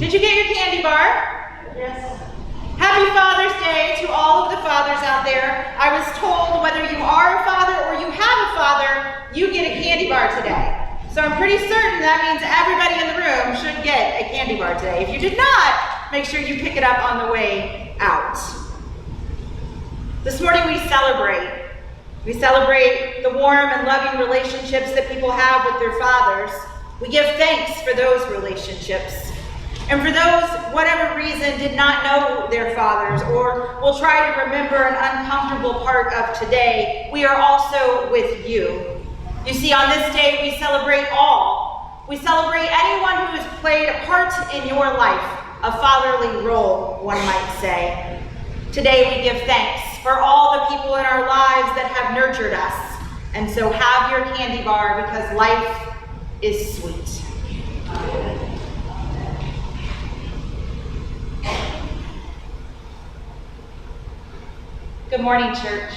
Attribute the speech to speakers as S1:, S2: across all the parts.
S1: Did you get your candy bar?
S2: Yes.
S1: Happy Father's Day to all of the fathers out there. I was told whether you are a father or you have a father, you get a candy bar today. So I'm pretty certain that means everybody in the room should get a candy bar today. If you did not, make sure you pick it up on the way out. This morning we celebrate. We celebrate the warm and loving relationships that people have with their fathers. We give thanks for those relationships. And for those, whatever reason, did not know their fathers or will try to remember an uncomfortable part of today, we are also with you. You see, on this day, we celebrate all. We celebrate anyone who has played a part in your life, a fatherly role, one might say. Today, we give thanks for all the people in our lives that have nurtured us. And so have your candy bar because life is sweet. Good morning, church.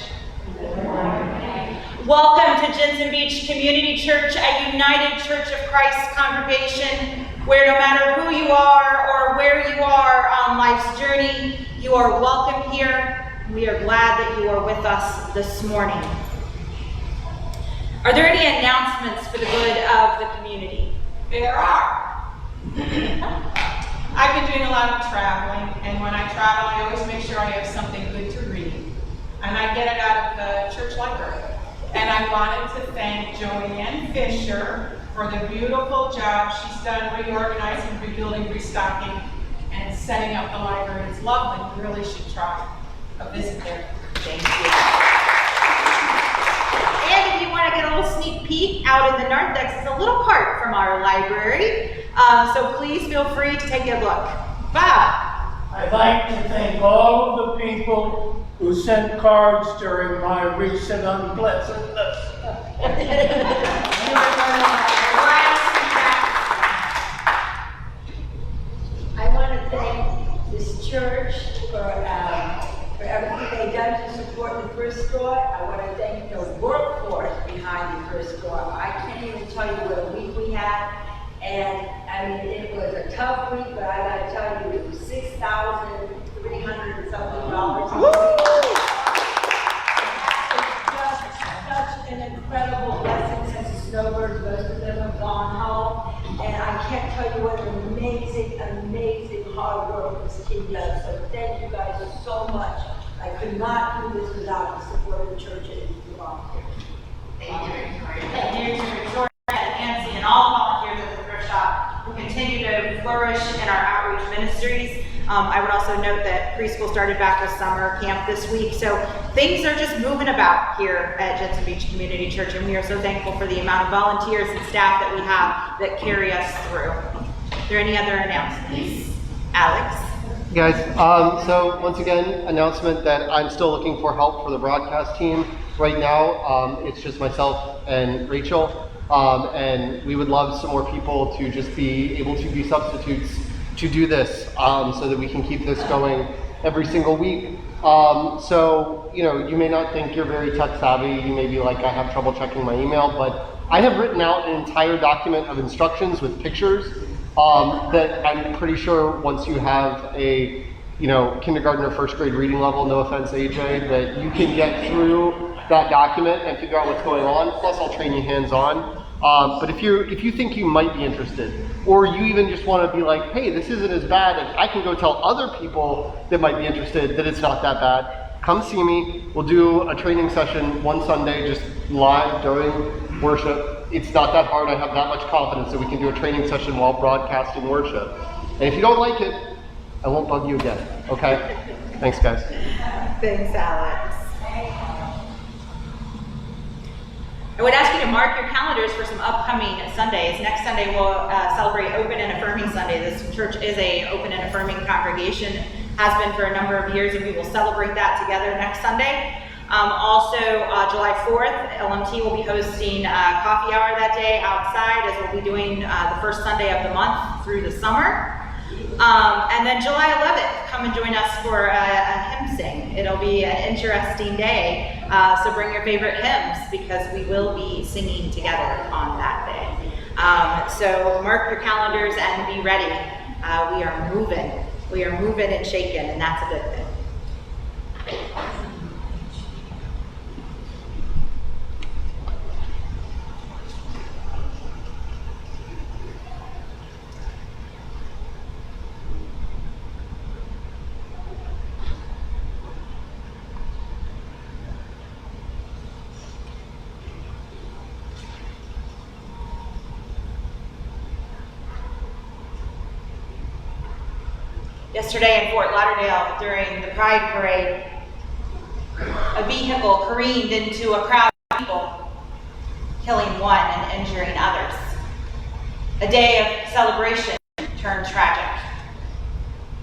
S2: Good morning.
S1: Welcome to Jensen Beach Community Church, a United Church of Christ congregation where no matter who you are or where you are on life's journey, you are welcome here. We are glad that you are with us this morning. Are there any announcements for the good of the community?
S2: There are. I've been doing a lot of traveling, and when I travel, I always make sure I have something good to read. And I get it out of the church library. And I wanted to thank Joanne Fisher for the beautiful job she's done reorganizing, rebuilding, restocking, and setting up the library. It's lovely. You really should try a visit there.
S1: Thank you. And if you want to get a little sneak peek out in the narthex, it's a little part from our library. So please feel free to take a look. Bob.
S3: I'd like to thank all of the people who sent cards during my recent unpleasantness.
S4: I want to thank this church for everything they've done to support the First Thought. I want to thank the workforce behind the First Thought. I can't even tell you what a week we had. And I mean, it was a tough week, but I got to tell you, it was $6,300 and something. It's just such an incredible blessing since the snowbirds, most of them have gone home. And I can't tell you what an amazing, amazing hard work this team does. So thank you guys so much. I could not do this without the support of the church and the volunteers.
S1: Thank you. Thank you to Victoria and Nancy and all volunteers at the thrift shop who continue to flourish in our outreach ministries. I would also note that preschool started back with summer camp this week, so things are just moving about here at Jensen Beach Community Church, and we are so thankful for the amount of volunteers and staff that we have that carry us through. Are there any other announcements? Alex?
S5: Guys, so once again, announcement that I'm still looking for help for the broadcast team. Right now, it's just myself and Rachel, and we would love some more people to just be able to be substitutes to do this, so that we can keep this going every single week. So, you know, you may not think you're very tech savvy. You may be like, I have trouble checking my email, but I have written out an entire document of instructions with pictures that I'm pretty sure once you have a, you know, kindergarten or first grade reading level, no offense AJ, that you can get through that document and figure out what's going on. Plus I'll train you hands-on. But if you think you might be interested, or you even just want to be like, hey, this isn't as bad, and I can go tell other people that might be interested that it's not that bad, come see me. We'll do a training session one Sunday, just live during worship. It's not that hard. I have that much confidence that we can do a training session while broadcasting worship. And if you don't like it, I won't bug you again, okay? Thanks, guys.
S1: Thanks, Alex. I would ask you to mark your calendars for some upcoming Sundays. Next Sunday we'll celebrate Open and Affirming Sunday. This church is a Open and Affirming congregation, has been for a number of years, and we will celebrate that together next Sunday. Also, July 4th, LMT will be hosting a coffee hour that day outside, as we'll be doing the first Sunday of the month through the summer. And then July 11th, come and join us for a hymn sing. It'll be an interesting day, so bring your favorite hymns because we will be singing together on that day. So mark your calendars and be ready. We are moving. We are moving and shaking, and that's a good thing. Yesterday in Fort Lauderdale, during the Pride Parade, a vehicle careened into a crowd of people, killing one and injuring others. A day of celebration turned tragic.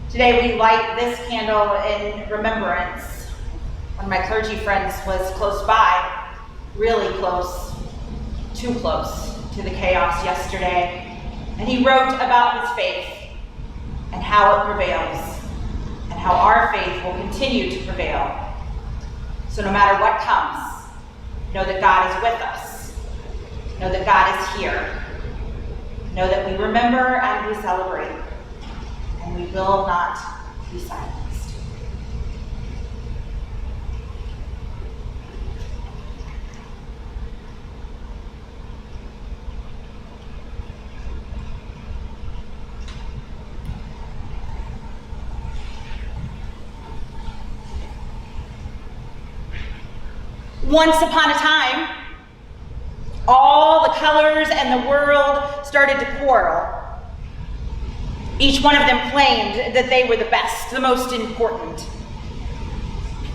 S1: Today we light this candle in remembrance. One of my clergy friends was close by, really close, too close to the chaos yesterday, and he wrote about his faith and how it prevails, and how our faith will continue to prevail. So no matter what comes, know that God is with us. Know that God is here. Know that we remember and we celebrate, and we will not be silenced. Once upon a time, all the colors and the world started to quarrel. Each one of them claimed that they were the best, the most important.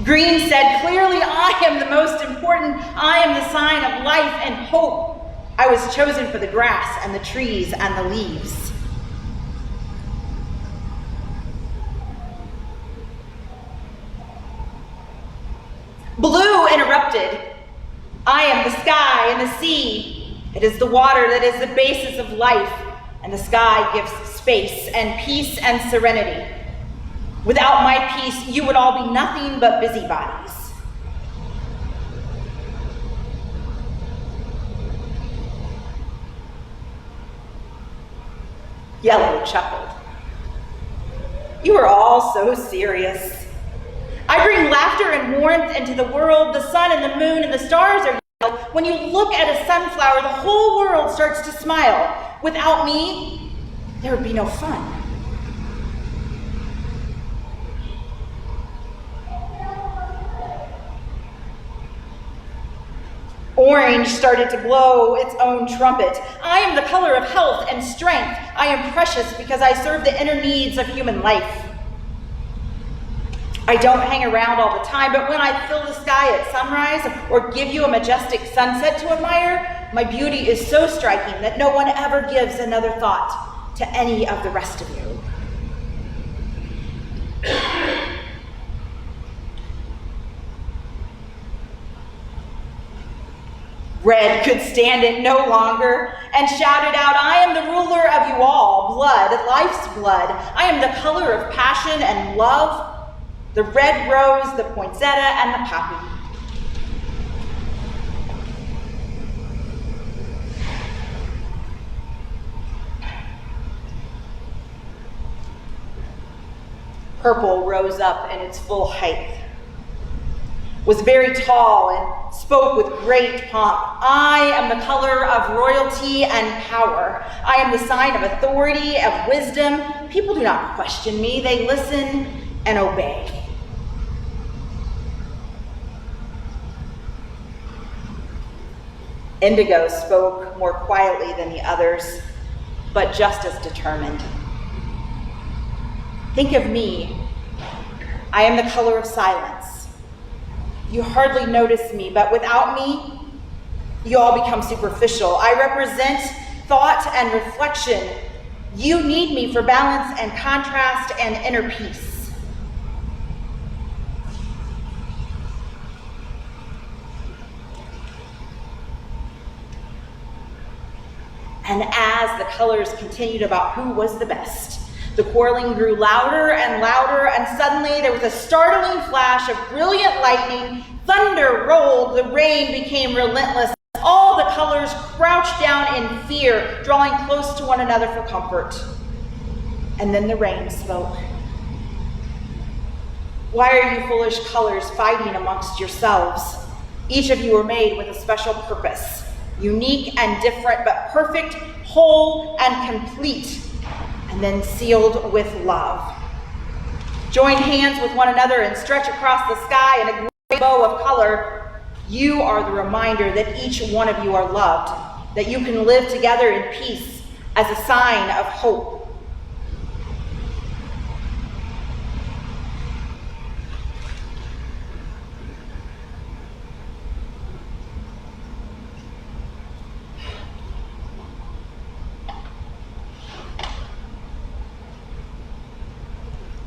S1: Green said, clearly I am the most important. I am the sign of life and hope. I was chosen for the grass and the trees and the leaves. Blue interrupted. I am the sky and the sea. It is the water that is the basis of life, and the sky gives space and peace and serenity. Without my peace, you would all be nothing but busybodies. Yellow chuckled. You are all so serious. I bring laughter and warmth into the world. The sun and the moon and the stars are yellow. When you look at a sunflower, the whole world starts to smile. Without me, there would be no fun. Orange started to blow its own trumpet. I am the color of health and strength. I am precious because I serve the inner needs of human life. I don't hang around all the time, but when I fill the sky at sunrise or give you a majestic sunset to admire, my beauty is so striking that no one ever gives another thought to any of the rest of you. Red could stand it no longer and shouted out, I am the ruler of you all, blood, life's blood. I am the color of passion and love, the red rose, the poinsettia, and the poppy. Purple rose up in its full height, was very tall and spoke with great pomp. I am the color of royalty and power. I am the sign of authority, of wisdom. People do not question me. They listen and obey. Indigo spoke more quietly than the others, but just as determined. Think of me. I am the color of silence. You hardly notice me, but without me, you all become superficial. I represent thought and reflection. You need me for balance and contrast and inner peace. And as the colors continued about who was the best, the quarreling grew louder and louder, and suddenly there was a startling flash of brilliant lightning. Thunder rolled, the rain became relentless. All the colors crouched down in fear, drawing close to one another for comfort. And then the rain spoke. Why are you foolish colors fighting amongst yourselves? Each of you are made with a special purpose, unique and different, but perfect, whole, and complete, and then sealed with love. Join hands with one another and stretch across the sky in a great bow of color. You are the reminder that each one of you are loved, that you can live together in peace as a sign of hope.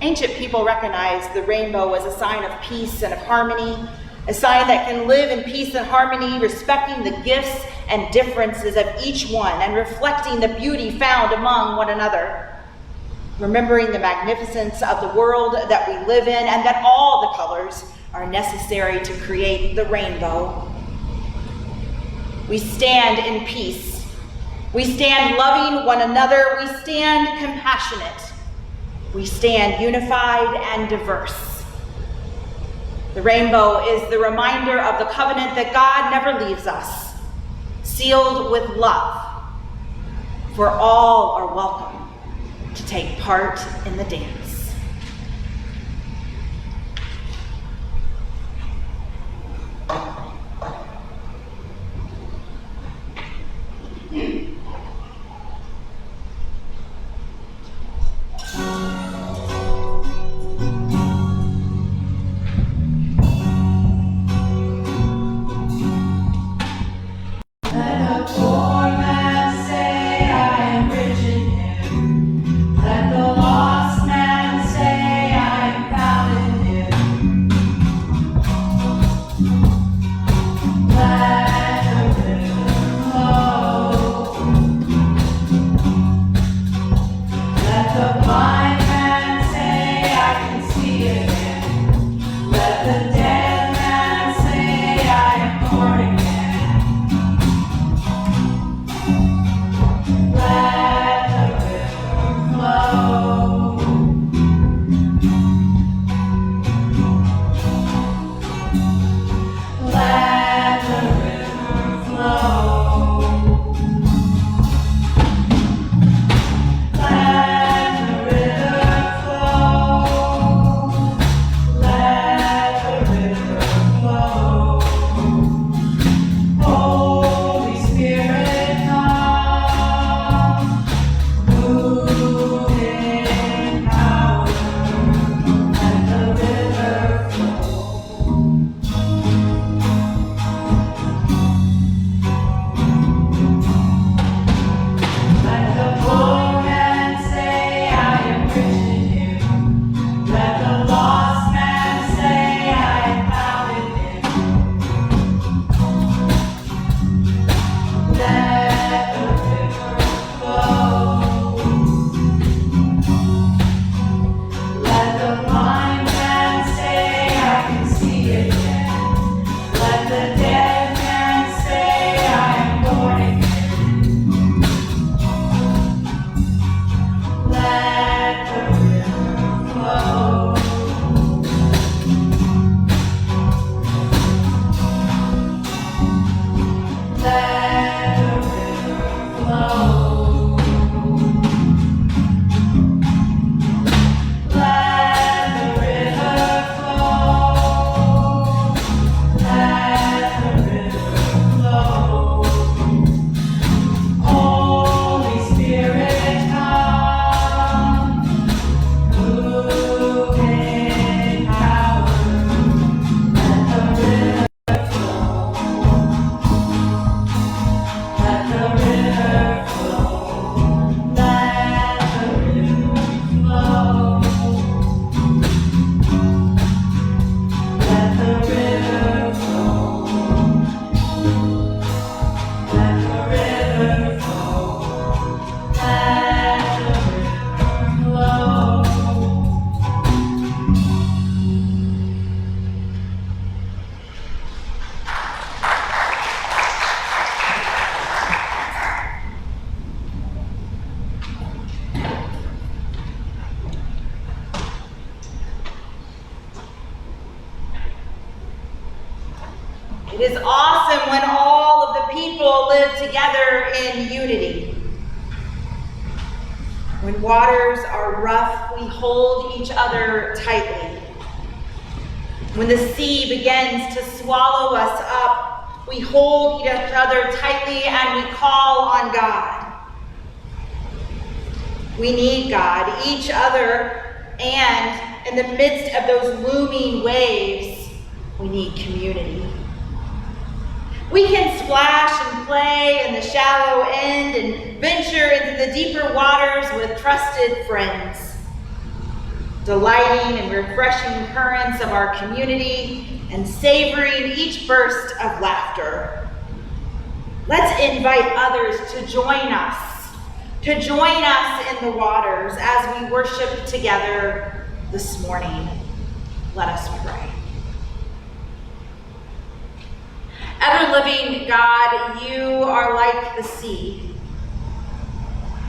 S1: Ancient people recognized the rainbow as a sign of peace and of harmony, a sign that can live in peace and harmony, respecting the gifts and differences of each one and reflecting the beauty found among one another. Remembering the magnificence of the world that we live in and that all the colors are necessary to create the rainbow. We stand in peace. We stand loving one another. We stand compassionate. We stand unified and diverse. The rainbow is the reminder of the covenant that God never leaves us, sealed with love, for all are welcome to take part in the dance. It is awesome when all of the people live together in unity. When waters are rough, we hold each other tightly. When the sea begins to swallow us up, we hold each other tightly and we call on God. We need God, each other, and in the midst of those looming waves, we need community. We can splash and play in the shallow end and venture into the deeper waters with trusted friends, delighting in refreshing currents of our community and savoring each burst of laughter. Let's invite others to join us in the waters as we worship together this morning. Let us pray. Ever-living God, you are like the sea,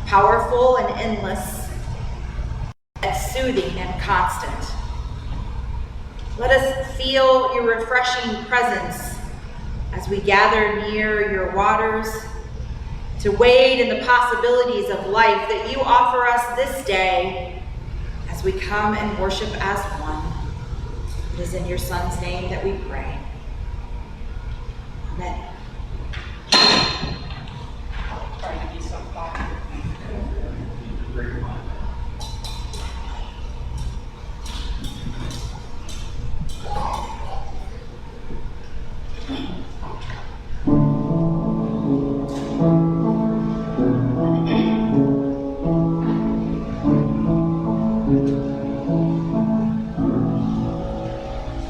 S1: powerful and endless, yet soothing and constant. Let us feel your refreshing presence as we gather near your waters to wade in the possibilities of life that you offer us this day as we come and worship as one. It is in your Son's name that we pray. Amen.
S2: Try to be so quiet.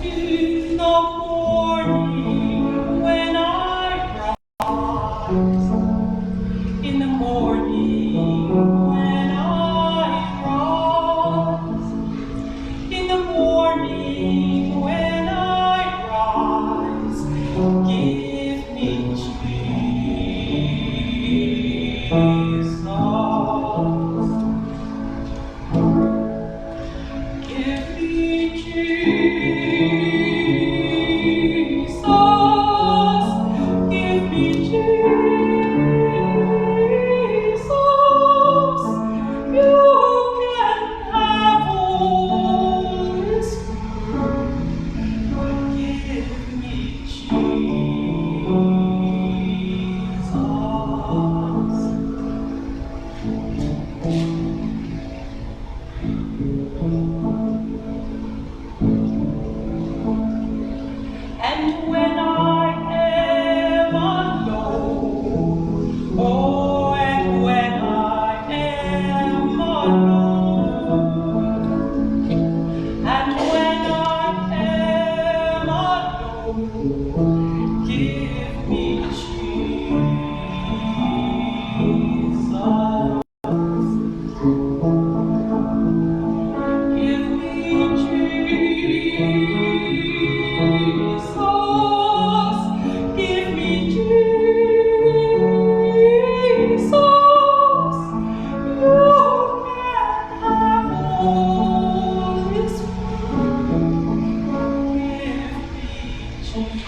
S2: In the morning when I rise, in the morning when I rise, in the morning when I rise, give me Jesus. Give me Jesus. Give me Jesus. You can have all this world. Give me And when I am alone, oh, and when I am alone, and when I am alone, give me Jesus. Give me Jesus. Give me Jesus. You can have all this world. Give me Jesus.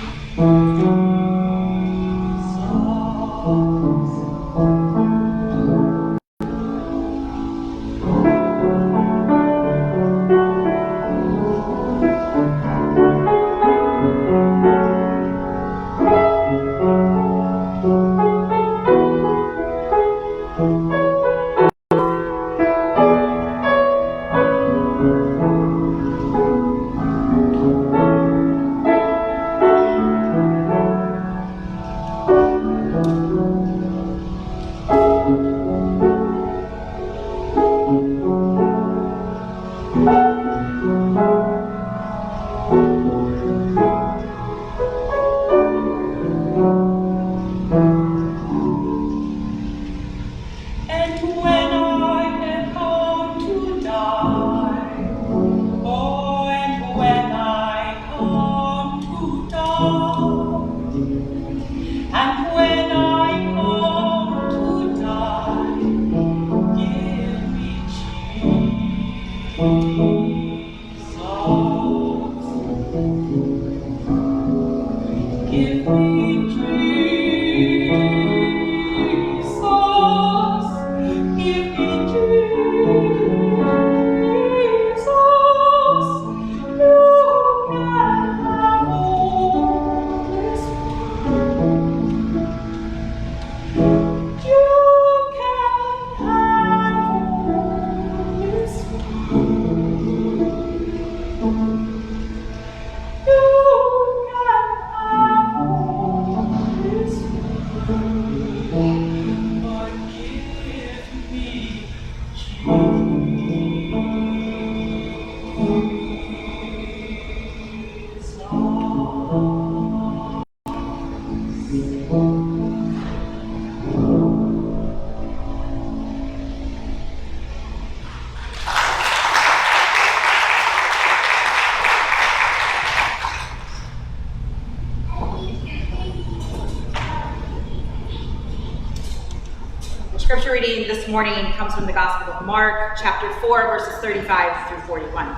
S2: And when I am come to die, oh, and when I come to die, and when I come to die, give me Jesus. Give
S1: The scripture reading this morning comes from the Gospel of Mark, chapter 4, verses 35 through 41.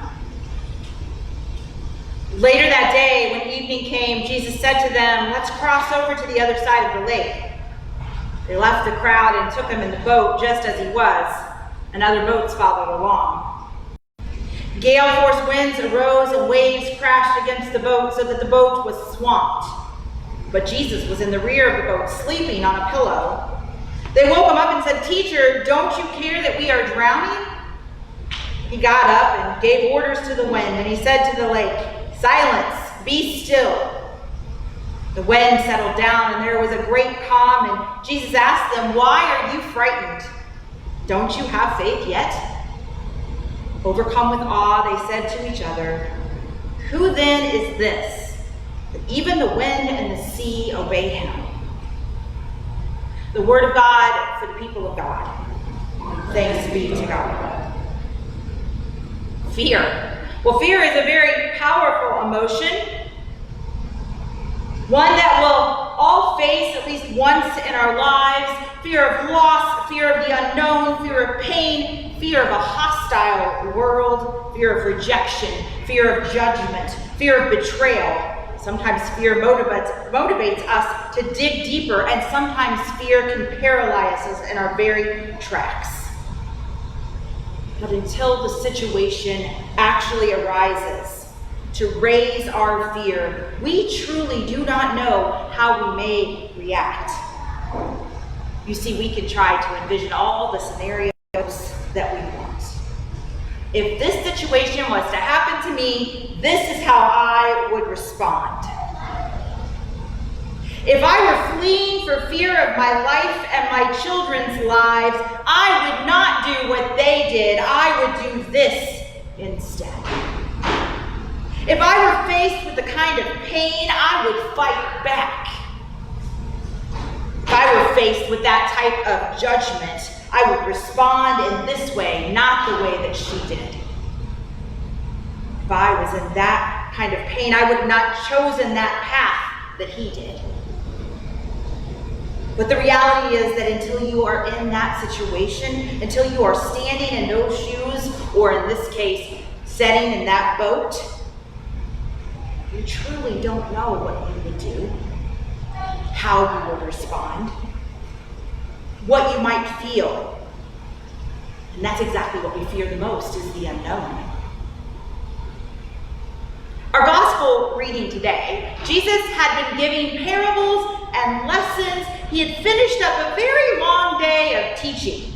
S1: Later that day, when evening came, Jesus said to them, "Let's cross over to the other side of the lake." They left the crowd and took him in the boat just as he was, and other boats followed along. Gale-force winds arose and waves crashed against the boat so that the boat was swamped. But Jesus was in the rear of the boat, sleeping on a pillow. They woke him up and said, "Teacher, don't you care that we are drowning?" He got up and gave orders to the wind, and he said to the lake, "Silence, be still." The wind settled down, and there was a great calm, and Jesus asked them, "Why are you frightened? Don't you have faith yet?" Overcome with awe, they said to each other, "Who then is this, that even the wind and the sea obey him?" The word of God for the people of God. Thanks be to God. Fear. Well, fear is a very powerful emotion, one that we'll all face at least once in our lives. Fear of loss, fear of the unknown, fear of pain, fear of a hostile world, fear of rejection, fear of judgment, fear of betrayal. Sometimes fear motivates us to dig deeper, and sometimes fear can paralyze us in our very tracks. But until the situation actually arises to raise our fear, we truly do not know how we may react. You see, we can try to envision all the scenarios that we want. If this situation was to happen to me, this is how I would respond. If I were fleeing for fear of my life and my children's lives, I would not do what they did. I would do this instead. If I were faced with the kind of pain, I would fight back. If I were faced with that type of judgment, I would respond in this way, not the way that she did. If I was in that kind of pain, I would have not chosen that path that he did. But the reality is that until you are in that situation, until you are standing in those shoes, or in this case, sitting in that boat, you truly don't know what you would do, how you would respond, what you might feel. And that's exactly what we fear the most, is the unknown. Our gospel reading today, Jesus had been giving parables and lessons. He had finished up a very long day of teaching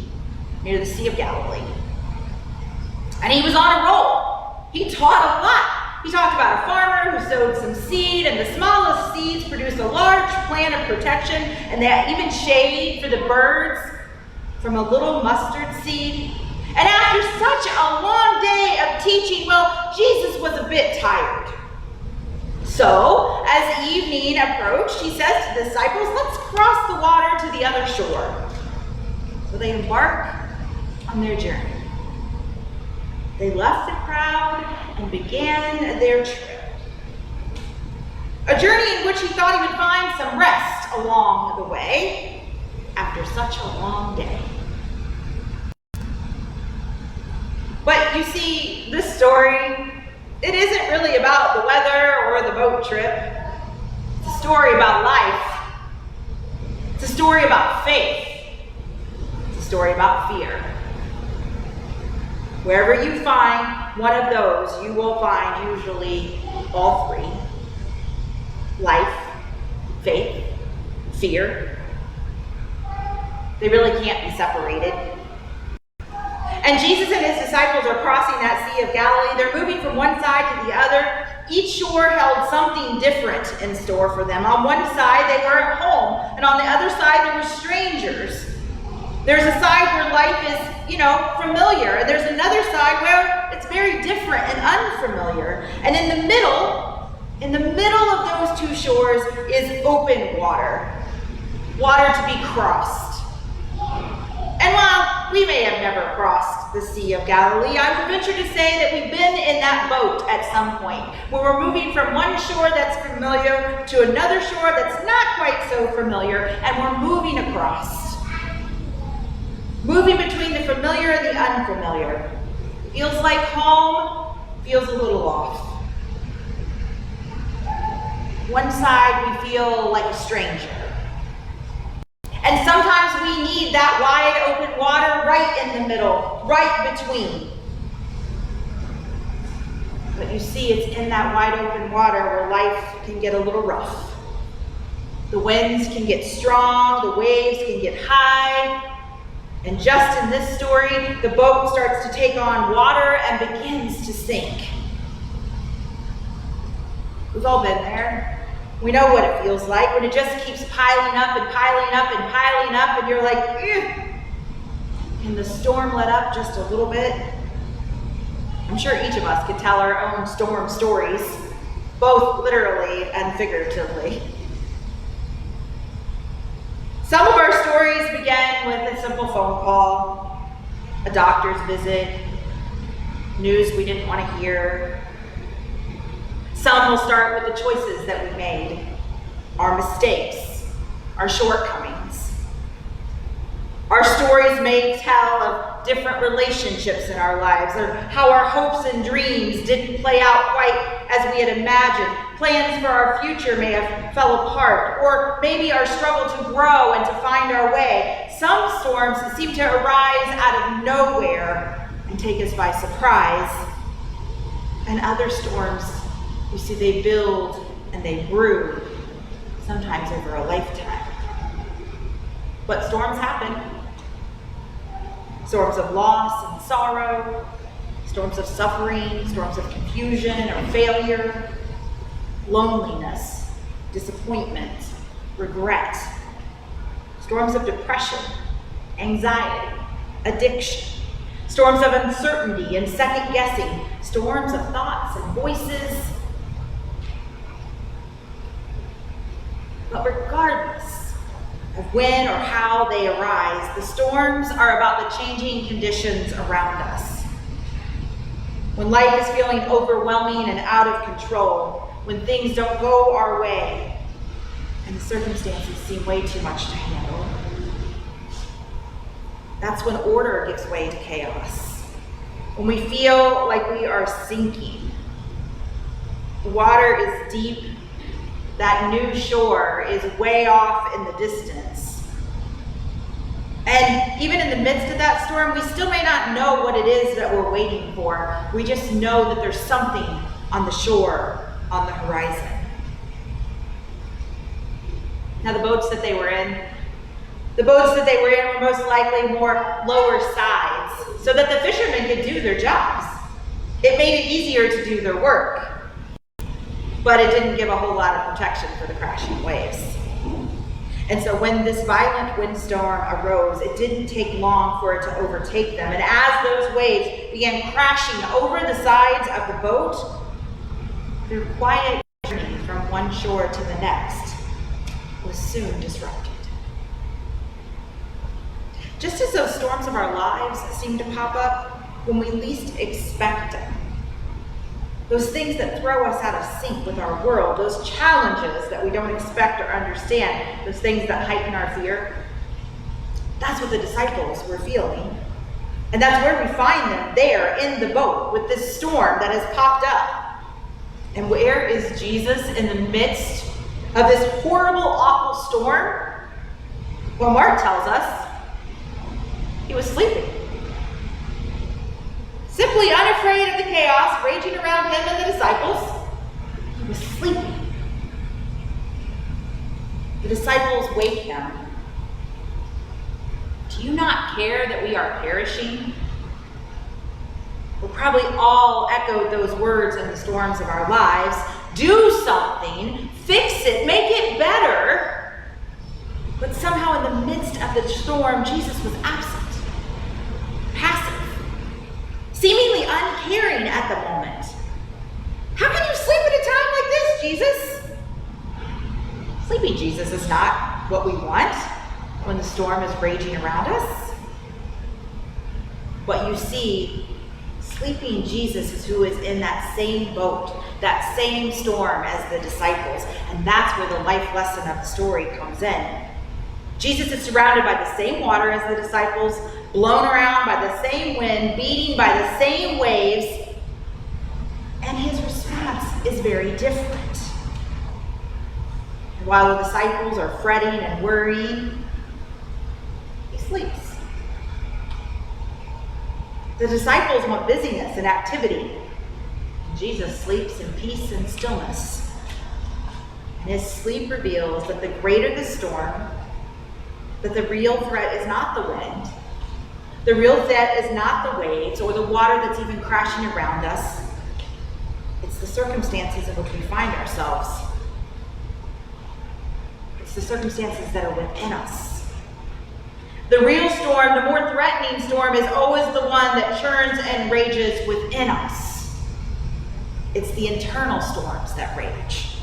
S1: near the Sea of Galilee. And he was on a roll. He taught a lot. He talked about a farmer who sowed some seed, and the smallest seeds produced a large plant of protection, and they even shade for the birds from a little mustard seed. And after such a long day of teaching, well, Jesus was a bit tired. So, as evening approached, he says to the disciples, "Let's cross the water to the other shore." So they embark on their journey. They left the crowd and began their trip. A journey in which he thought he would find some rest along the way after such a long day. But you see, this story, it isn't really about the weather or the boat trip. It's a story about life. It's a story about faith. It's a story about fear. Wherever you find one of those, you will find usually all three. Life, faith, fear. They really can't be separated. And Jesus and his disciples are crossing that Sea of Galilee. They're moving from one side to the other. Each shore held something different in store for them. On one side, they were at home, and on the other side, there were strangers. There's a side where life is, familiar. And there's another side where it's very different and unfamiliar. And in the middle of those two shores is open water. Water to be crossed. And while we may have never crossed the Sea of Galilee, I would venture to say that we've been in that boat at some point, where we're moving from one shore that's familiar to another shore that's not quite so familiar, and we're moving across. Moving between the familiar and the unfamiliar. Feels like home, feels a little off. One side we feel like a stranger. And sometimes we need that wide open water right in the middle, right between. But you see, it's in that wide open water where life can get a little rough. The winds can get strong, the waves can get high. And just in this story, the boat starts to take on water and begins to sink. We've all been there. We know what it feels like when it just keeps piling up and piling up and piling up, and you're like, "Ugh." Can the storm let up just a little bit? I'm sure each of us could tell our own storm stories, both literally and figuratively. Some of our stories begin with a simple phone call, a doctor's visit, news we didn't want to hear. Some will start with the choices that we made, our mistakes, our shortcomings. Our stories may tell of different relationships in our lives, or how our hopes and dreams didn't play out quite as we had imagined. Plans for our future may have fell apart, or maybe our struggle to grow and to find our way. Some storms seem to arise out of nowhere and take us by surprise. And other storms, you see, they build and they brew, sometimes over a lifetime. But storms happen. Storms of loss and sorrow, storms of suffering, storms of confusion or failure, loneliness, disappointment, regret, storms of depression, anxiety, addiction, storms of uncertainty and second guessing, storms of thoughts and voices. But regardless of when or how they arise, the storms are about the changing conditions around us. When life is feeling overwhelming and out of control, when things don't go our way, and the circumstances seem way too much to handle, that's when order gives way to chaos. When we feel like we are sinking, the water is deep, that new shore is way off in the distance. And even in the midst of that storm, we still may not know what it is that we're waiting for. We just know that there's something on the shore, on the horizon. Now the boats that they were in were most likely more lower sides, so that the fishermen could do their jobs. It made it easier to do their work. But it didn't give a whole lot of protection for the crashing waves. And so when this violent windstorm arose, it didn't take long for it to overtake them. And as those waves began crashing over the sides of the boat, their quiet journey from one shore to the next was soon disrupted. Just as those storms of our lives seem to pop up when we least expect them, those things that throw us out of sync with our world, those challenges that we don't expect or understand, those things that heighten our fear, that's what the disciples were feeling. And that's where we find them, there in the boat with this storm that has popped up. And where is Jesus in the midst of this horrible, awful storm? Well, Mark tells us he was sleeping. Simply unafraid of the chaos raging around him and the disciples, he was sleeping. The disciples wake him. Do you not care that we are perishing? We'll probably all echo those words in the storms of our lives. Do something, fix it, make it better. But somehow in the midst of the storm, Jesus was absent. Sleeping Jesus is not what we want when the storm is raging around us. What you see, sleeping Jesus is who is in that same boat, that same storm as the disciples. And that's where the life lesson of the story comes in. Jesus is surrounded by the same water as the disciples, blown around by the same wind, beating by the same waves, and his response is very different. And while the disciples are fretting and worrying, he sleeps. The disciples want busyness and activity. Jesus sleeps in peace and stillness. And his sleep reveals that the greater the storm, that the real threat is not the wind. The real threat is not the waves or the water that's even crashing around us. It's the circumstances in which we find ourselves. It's the circumstances that are within us. The real storm, the more threatening storm, is always the one that churns and rages within us. It's the internal storms that rage.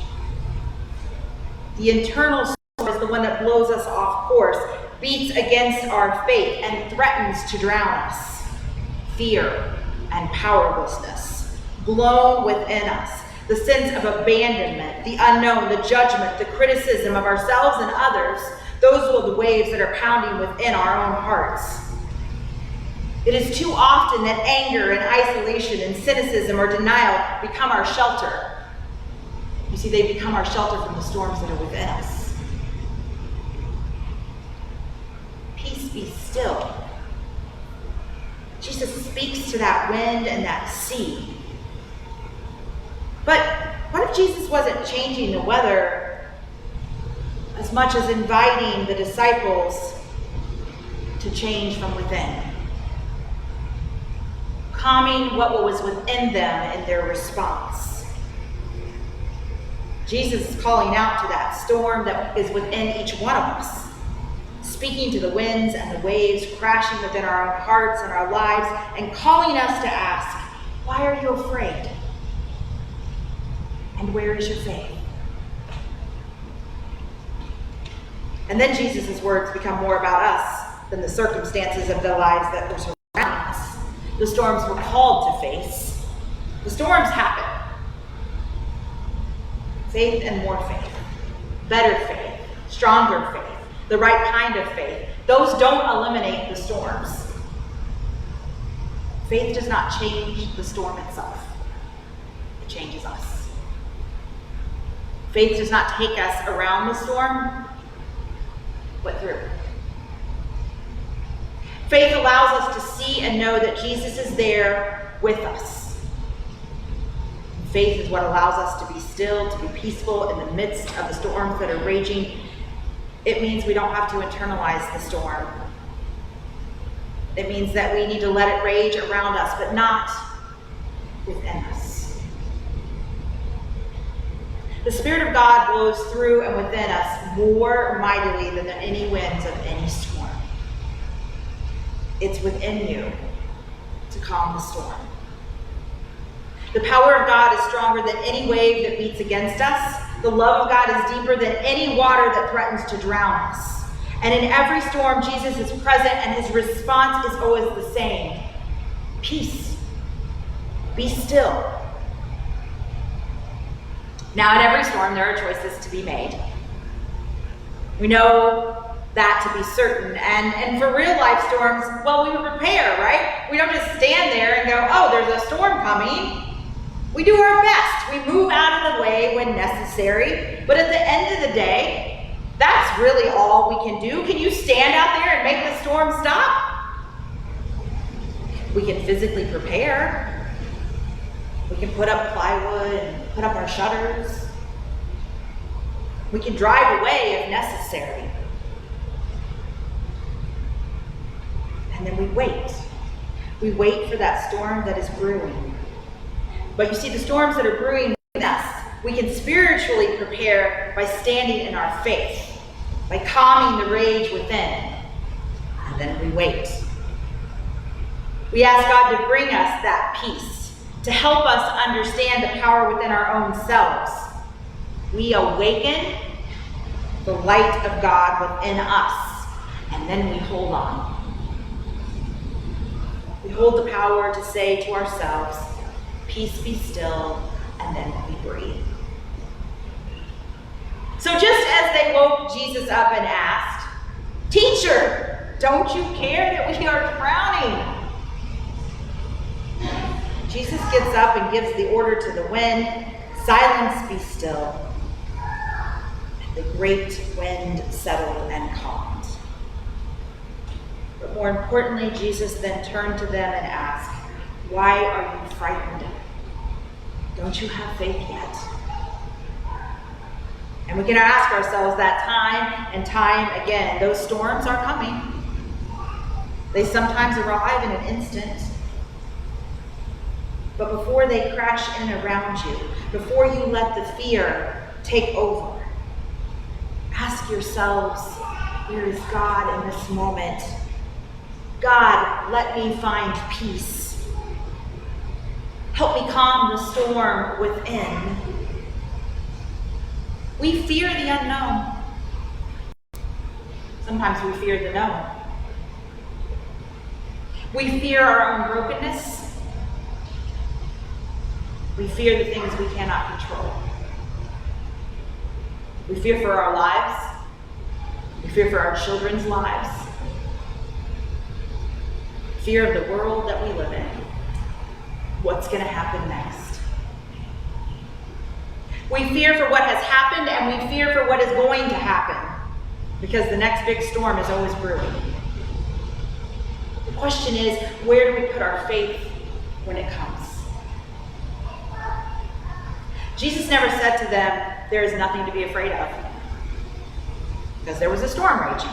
S1: The internal storm is the one that blows us off course, beats against our faith, and threatens to drown us. Fear and powerlessness, blown within us. The sense of abandonment, the unknown, the judgment, the criticism of ourselves and others. Those are the waves that are pounding within our own hearts. It is too often that anger and isolation and cynicism or denial become our shelter. You see, they become our shelter from the storms that are within us. Peace be still. Jesus speaks to that wind and that sea. But what if Jesus wasn't changing the weather as much as inviting the disciples to change from within? Calming what was within them in their response. Jesus is calling out to that storm that is within each one of us, speaking to the winds and the waves crashing within our own hearts and our lives, and calling us to ask, why are you afraid? And where is your faith? And then Jesus' words become more about us than the circumstances of the lives that were surrounding us. The storms we're called to face. The storms happen. Faith and more faith. Better faith. Stronger faith. The right kind of faith. Those don't eliminate the storms. Faith does not change the storm itself. It changes us. Faith does not take us around the storm, but through. Faith allows us to see and know that Jesus is there with us. Faith is what allows us to be still, to be peaceful in the midst of the storms that are raging. It means we don't have to internalize the storm. It means that we need to let it rage around us, but not within us. The Spirit of God blows through and within us more mightily than any winds of any storm. It's within you to calm the storm. The power of God is stronger than any wave that beats against us. The love of God is deeper than any water that threatens to drown us. And in every storm, Jesus is present, and his response is always the same. Peace. Be still. Now, in every storm, there are choices to be made. We know that to be certain. And for real life storms, well, we prepare, right? We don't just stand there and go, oh, there's a storm coming. We do our best. We move out of the way when necessary. But at the end of the day, that's really all we can do. Can you stand out there and make the storm stop? We can physically prepare. We can put up plywood and put up our shutters. We can drive away if necessary. And then we wait. We wait for that storm that is brewing. But you see, the storms that are brewing within us, we can spiritually prepare by standing in our faith, by calming the rage within. And then we wait. We ask God to bring us that peace, to help us understand the power within our own selves. We awaken the light of God within us, and then we hold on. We hold the power to say to ourselves, peace be still, and then we breathe. So just as they woke Jesus up and asked, "Teacher, don't you care that we are drowning?" Jesus gets up and gives the order to the wind, "Silence, be still." And the great wind settled and calmed. But more importantly, Jesus then turned to them and asked, "Why are you frightened? Don't you have faith yet?" And we can ask ourselves that time and time again. Those storms are coming. They sometimes arrive in an instant. But before they crash in around you, before you let the fear take over, ask yourselves, where is God in this moment? God, let me find peace. Help me calm the storm within. We fear the unknown. Sometimes we fear the known. We fear our own brokenness. We fear the things we cannot control. We fear for our lives. We fear for our children's lives. Fear of the world that we live in. What's going to happen next? We fear for what has happened, and we fear for what is going to happen, because the next big storm is always brewing. The question is, where do we put our faith when it comes? Jesus never said to them, there is nothing to be afraid of, because there was a storm raging,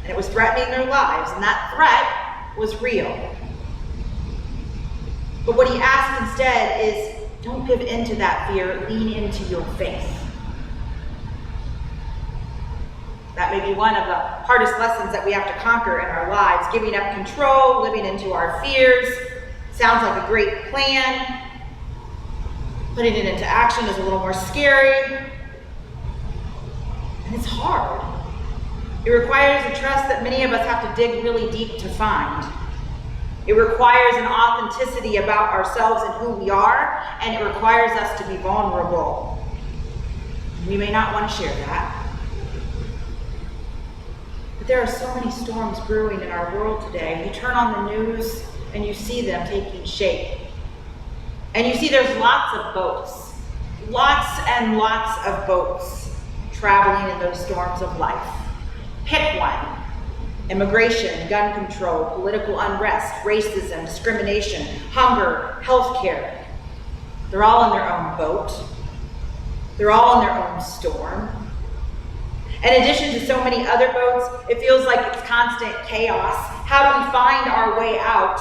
S1: and it was threatening their lives, and that threat was real. But what he asked instead is, don't give in to that fear, lean into your faith. That may be one of the hardest lessons that we have to conquer in our lives, giving up control, living into our fears. Sounds like a great plan. Putting it into action is a little more scary. And it's hard. It requires a trust that many of us have to dig really deep to find. It requires an authenticity about ourselves and who we are, and it requires us to be vulnerable. We may not want to share that. But there are so many storms brewing in our world today. You turn on the news and you see them taking shape. And you see there's lots of boats, lots and lots of boats traveling in those storms of life. Pick one. Immigration, gun control, political unrest, racism, discrimination, hunger, healthcare. They're all in their own boat. They're all in their own storm. In addition to so many other boats, it feels like it's constant chaos. How do we find our way out?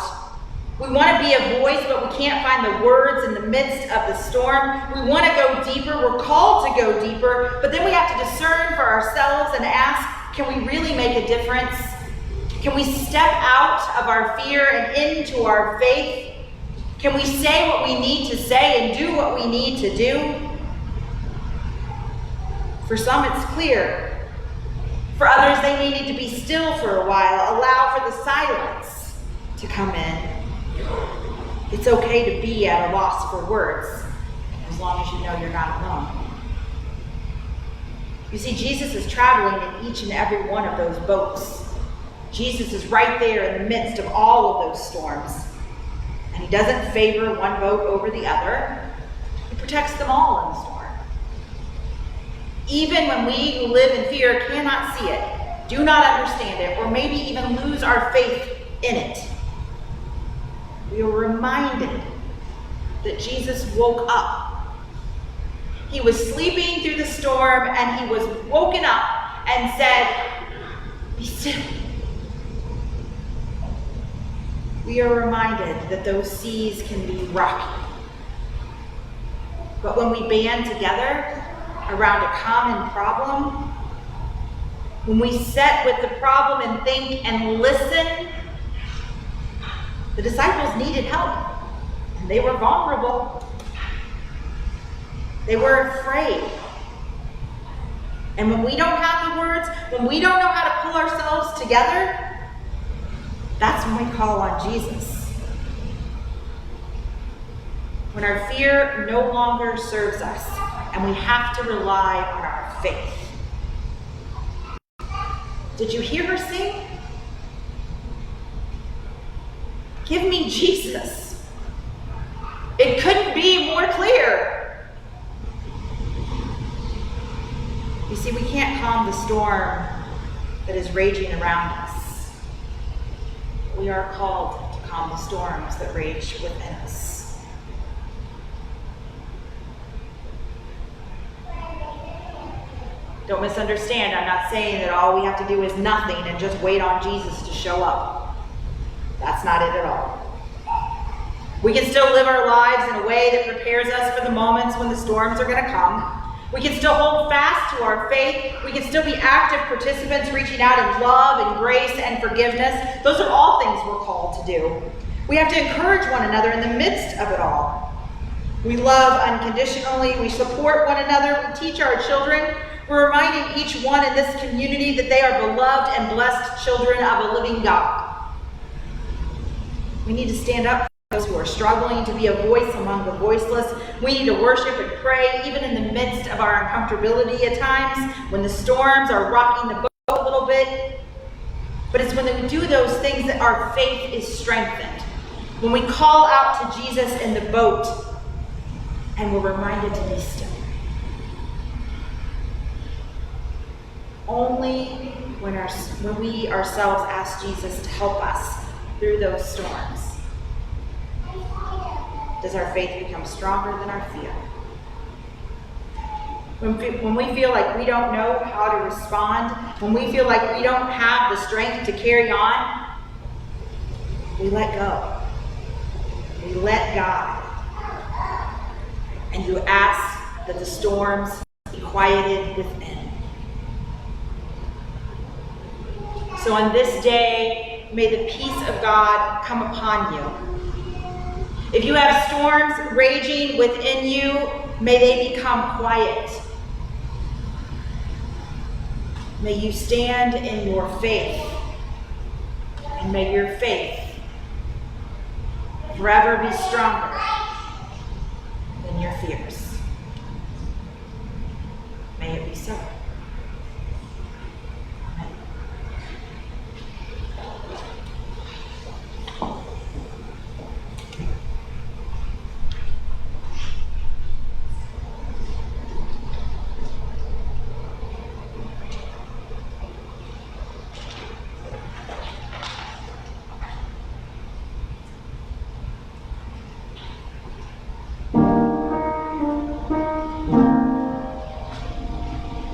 S1: We want to be a voice, but we can't find the words in the midst of the storm. We want to go deeper. We're called to go deeper, but then we have to discern for ourselves and ask, can we really make a difference? Can we step out of our fear and into our faith? Can we say what we need to say and do what we need to do? For some, it's clear. For others, they may need to be still for a while, allow for the silence to come in. It's okay to be at a loss for words, as long as you know you're not alone. You see, Jesus is traveling in each and every one of those boats. Jesus is right there in the midst of all of those storms. And he doesn't favor one boat over the other. He protects them all in the storm. Even when we who live in fear cannot see it, do not understand it, or maybe even lose our faith in it, we are reminded that Jesus woke up. He was sleeping through the storm, and he was woken up and said, "Be still." We are reminded that those seas can be rocky. But when we band together around a common problem, when we sit with the problem and think and listen, the disciples needed help, and they were vulnerable. They were afraid. And when we don't have the words, when we don't know how to pull ourselves together, that's when we call on Jesus. When our fear no longer serves us and we have to rely on our faith. Did you hear her sing? Give me Jesus. It couldn't be more clear. You see, we can't calm the storm that is raging around us. We are called to calm the storms that rage within us. Don't misunderstand. I'm not saying that all we have to do is nothing and just wait on Jesus to show up. That's not it at all. We can still live our lives in a way that prepares us for the moments when the storms are going to come. We can still hold fast to our faith. We can still be active participants reaching out in love and grace and forgiveness. Those are all things we're called to do. We have to encourage one another in the midst of it all. We love unconditionally. We support one another. We teach our children. We're reminding each one in this community that they are beloved and blessed children of a living God. We need to stand up for those who are struggling, to be a voice among the voiceless. We need to worship and pray, even in the midst of our uncomfortability at times, when the storms are rocking the boat a little bit. But it's when we do those things that our faith is strengthened. When we call out to Jesus in the boat, and we're reminded to be still. Only when we ourselves ask Jesus to help us through those storms does our faith become stronger than our fear. When we feel like we don't know how to respond, when we feel like we don't have the strength to carry on, we let go. We let God. And you ask that the storms be quieted within. So on this day, may the peace of God come upon you. If you have storms raging within you, may they become quiet. May you stand in your faith, and may your faith forever be stronger than your fears. May it be so.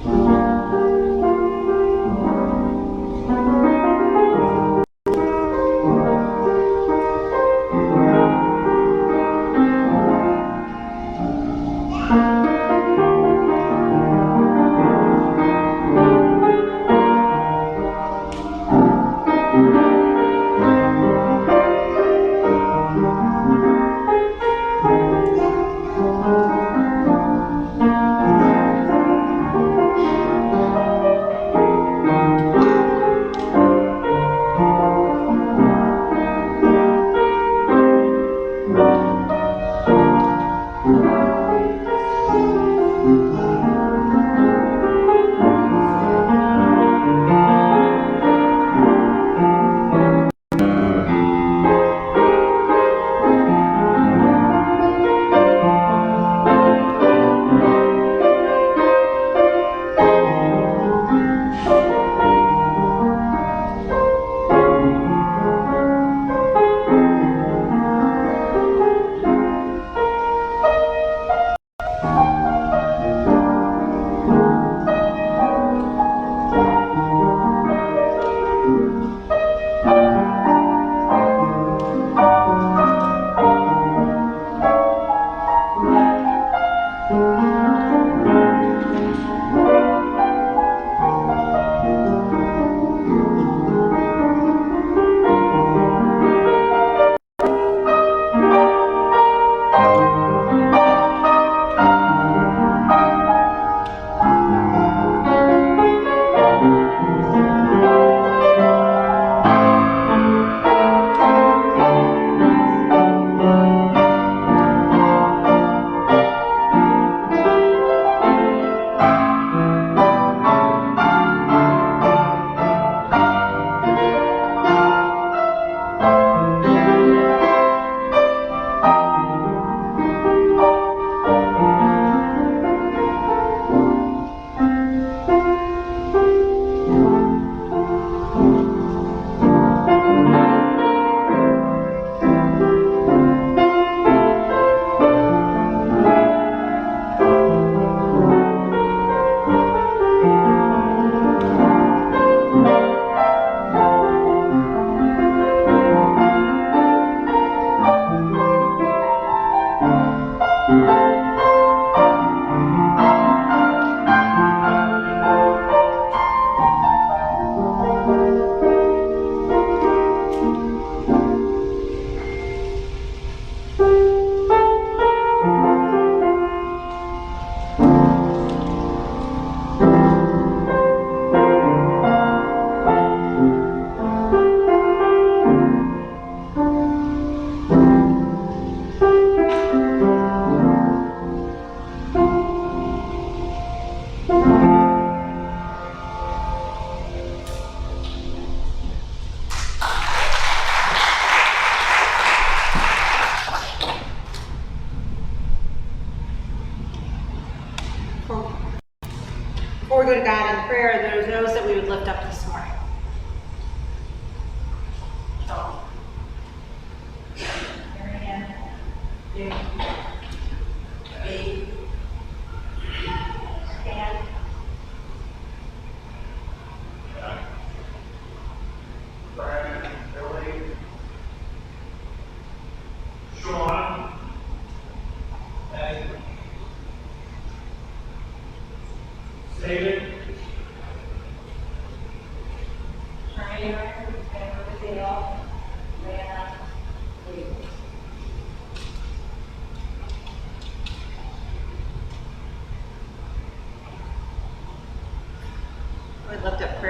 S1: Amen.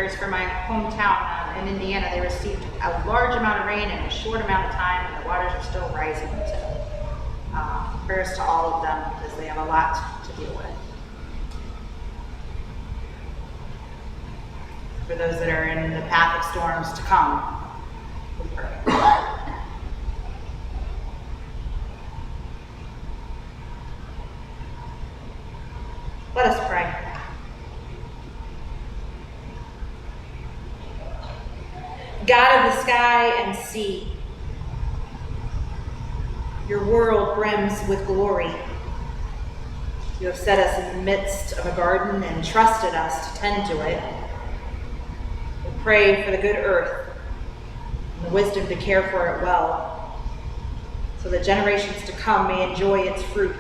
S1: prayers for my hometown in Indiana. They received a large amount of rain in a short amount of time, and the waters are still rising. So prayers to all of them because they have a lot to deal with. For those that are in the path of storms to come, we pray. Let us pray. God of the sky and sea, your world brims with glory. You have set us in the midst of a garden and trusted us to tend to it. We pray for the good earth and the wisdom to care for it well, so that generations to come may enjoy its fruit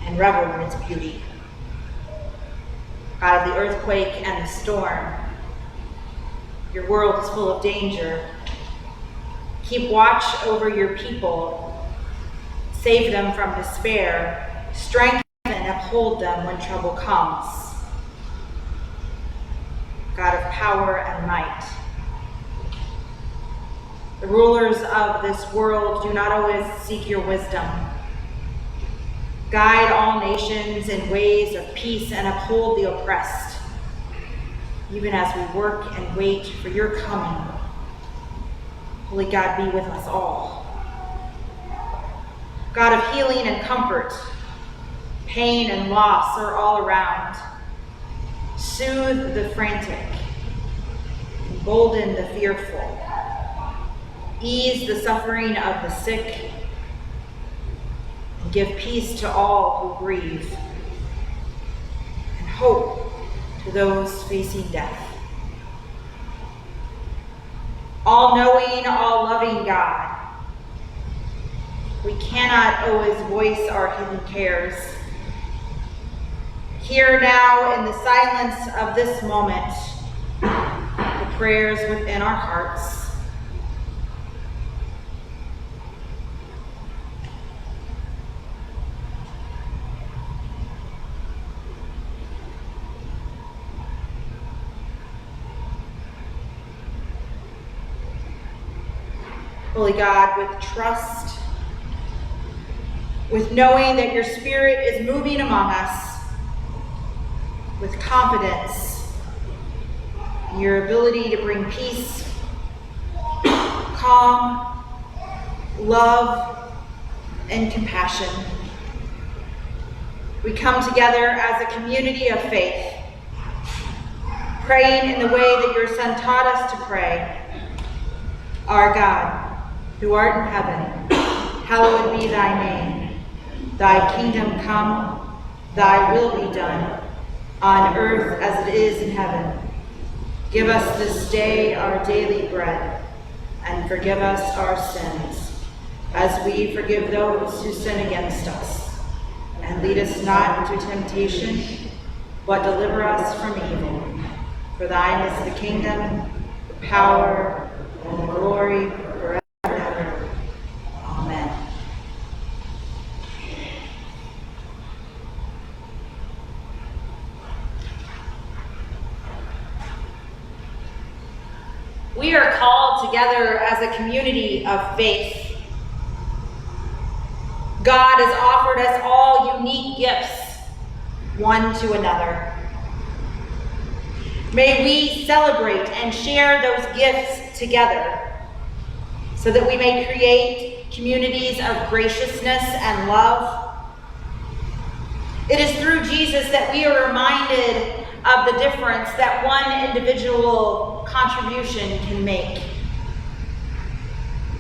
S1: and revel in its beauty. God of the earthquake and the storm, your world is full of danger. Keep watch over your people. Save them from despair. Strengthen and uphold them when trouble comes. God of power and might, the rulers of this world do not always seek your wisdom. Guide all nations in ways of peace and uphold the oppressed, even as we work and wait for your coming. Holy God, be with us all. God of healing and comfort, pain and loss are all around. Soothe the frantic, embolden the fearful, ease the suffering of the sick, and give peace to all who grieve, and hope to those facing death. All-knowing, all-loving God, we cannot always voice our hidden cares. Hear now in the silence of this moment the prayers within our hearts. Holy God, with trust, with knowing that your Spirit is moving among us, with confidence in your ability to bring peace, calm, love, and compassion, we come together as a community of faith, praying in the way that your Son taught us to pray. Our God, who art in heaven, hallowed be thy name. Thy kingdom come, thy will be done, on earth as it is in heaven. Give us this day our daily bread, and forgive us our sins, as we forgive those who sin against us. And lead us not into temptation, but deliver us from evil. For thine is the kingdom, the power, and the glory forever and ever. Amen. We are called together as a community of faith. God has offered us all unique gifts, one to another. May we celebrate and share those gifts together so that we may create communities of graciousness and love. It is through Jesus that we are reminded of the difference that one individual contribution can make.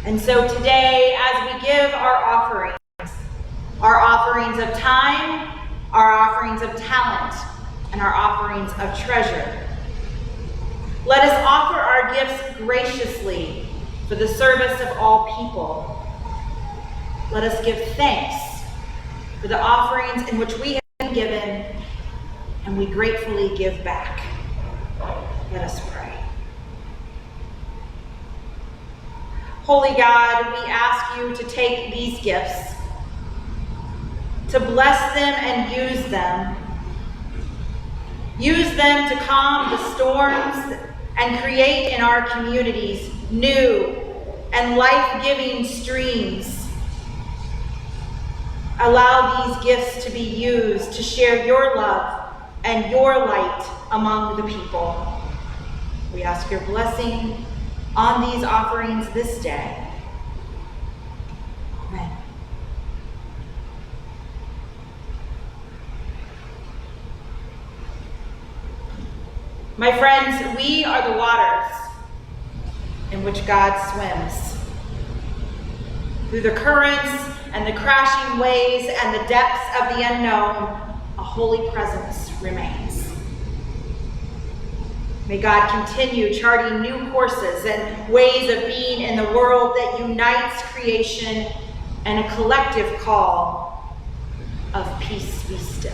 S1: And so today, as we give our offerings of time, our offerings of talent, and our offerings of treasure, let us offer our gifts graciously for the service of all people. Let us give thanks for the offerings in which we have been given, and we gratefully give back. Let us pray. Holy God, we ask you to take these gifts, to bless them and use them, Use them to calm the storms and create in our communities new and life-giving streams. Allow these gifts to be used to share your love and your light among the people. We ask your blessing on these offerings this day. Amen. My friends, we are the waters in which God swims. Through the currents and the crashing waves and the depths of the unknown, a holy presence remains. May God continue charting new courses and ways of being in the world that unites creation and a collective call of peace be still.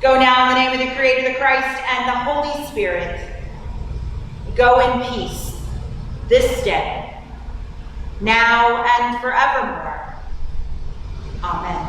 S1: Go now in the name of the Creator, the Christ, and the Holy Spirit. Go in peace this day, now and forevermore. Amen.